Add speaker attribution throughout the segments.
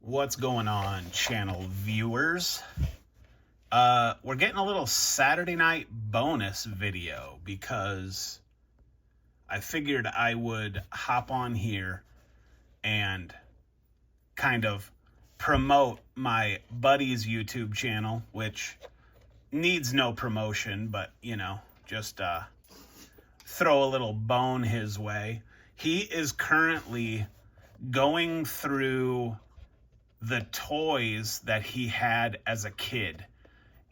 Speaker 1: What's going on, channel viewers? We're getting a little Saturday night bonus video because I figured I would hop on here and kind of promote my buddy's YouTube channel, which needs no promotion, but, you know, just throw a little bone his way. He is currently going through the toys that he had as a kid,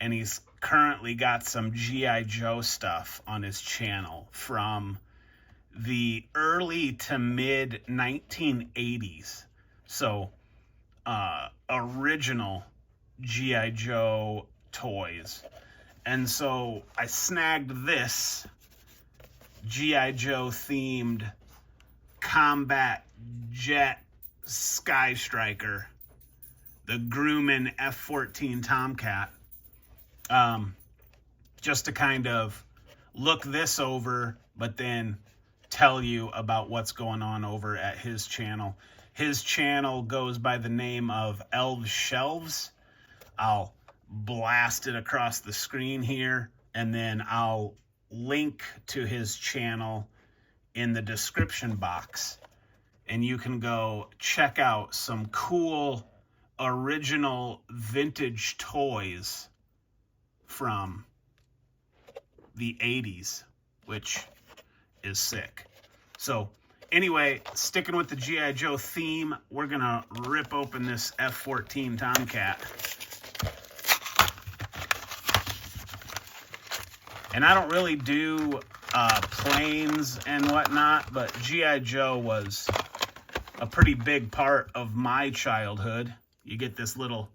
Speaker 1: and he's currently got some G.I. Joe stuff on his channel from the early to mid 1980s. So original G.I. Joe toys. And so I snagged this G.I. Joe themed combat jet Skystriker, the Grumman F-14 Tomcat, just to kind of look this over, but then tell you about what's going on over at his channel. His channel goes by the name of Elves Shelves. I'll blast it across the screen here, and then I'll link to his channel in the description box, and you can go check out some cool original vintage toys from the 80s, which is sick. So anyway, sticking with the G.I. Joe theme, we're gonna rip open this F-14 Tomcat. And I don't really do planes and whatnot, but G.I. Joe was a pretty big part of my childhood. You get this little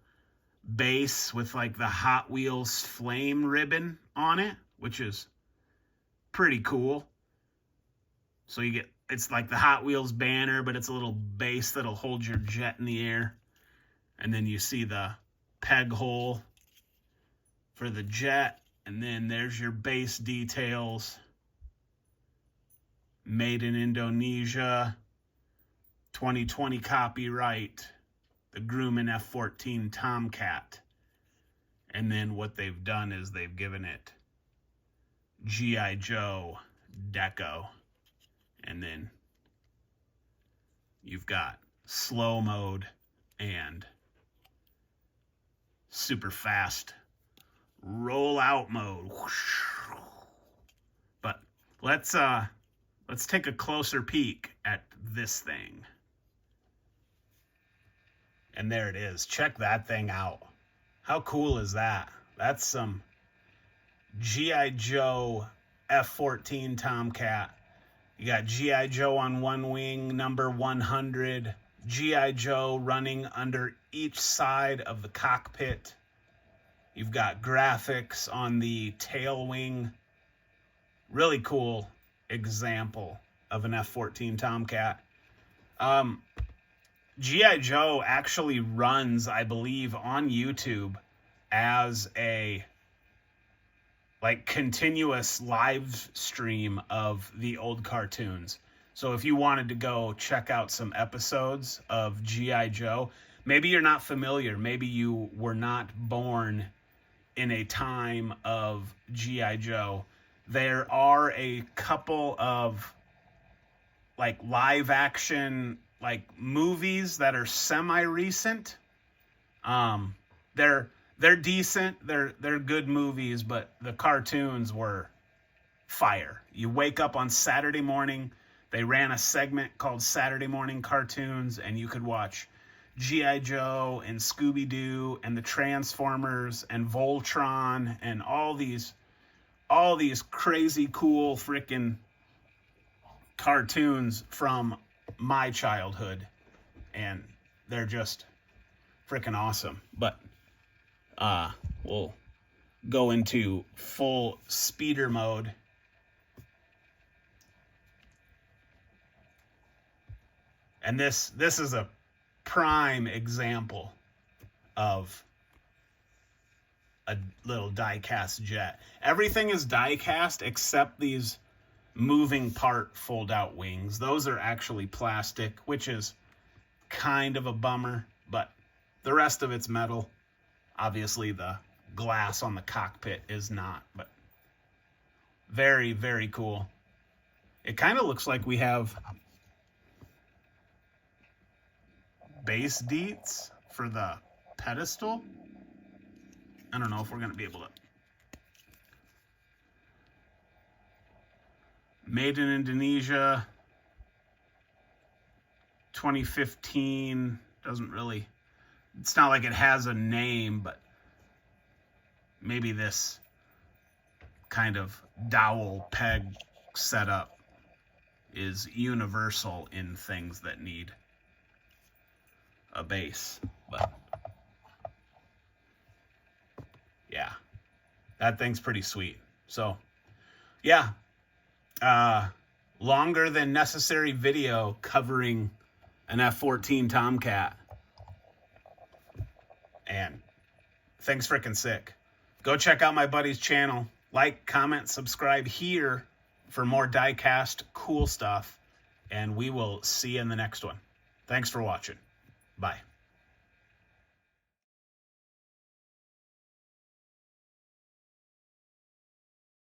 Speaker 1: base with like the Hot Wheels flame ribbon on it, which is pretty cool. So you get, it's like the Hot Wheels banner, but it's a little base that'll hold your jet in the air. And then you see the peg hole for the jet. And then there's your base details. Made in Indonesia. 2020 copyright. The Grumman F-14 Tomcat. And then what they've done is they've given it G.I. Joe Deco. And then you've got slow mode and super fast roll out mode. But let's take a closer peek at this thing. And there it is. Check that thing out. How cool is that? That's some G.I. Joe F-14 Tomcat. You got G.I. Joe on one wing, number 100. G.I. Joe running under each side of the cockpit. You've got graphics on the tail wing. Really cool example of an F-14 Tomcat. G.I. Joe actually runs, I believe, on YouTube as a like continuous live stream of the old cartoons. So if you wanted to go check out some episodes of G.I. Joe, maybe you're not familiar, maybe you were not born in a time of G.I. Joe, there are a couple of like live action like movies that are semi-recent. They're decent, they're good movies, but the cartoons were fire. You wake up on Saturday morning, they ran a segment called Saturday Morning Cartoons, and you could watch G.I. Joe and Scooby-Doo and the Transformers and Voltron and all these crazy cool freaking cartoons from my childhood, and they're just freaking awesome. But we'll go into full speeder mode. And this is a prime example of a little die-cast jet. Everything is die-cast except these moving part fold-out wings. Those are actually plastic, which is kind of a bummer, but The rest of it's metal. Obviously, the glass on the cockpit is not, but very, very cool. It kind of looks like we have base deets for the pedestal. I don't know if we're going to be able to. Made in Indonesia, 2015. Doesn't really, it's not like it has a name, but maybe this kind of dowel peg setup is universal in things that need a base. But yeah, that thing's pretty sweet. So yeah, longer than necessary video covering an F-14 Tomcat. And thing's freaking sick. Go check out my buddy's channel. Like, comment, subscribe here for more die-cast cool stuff. And we will see you in the next one. Thanks for watching. Bye.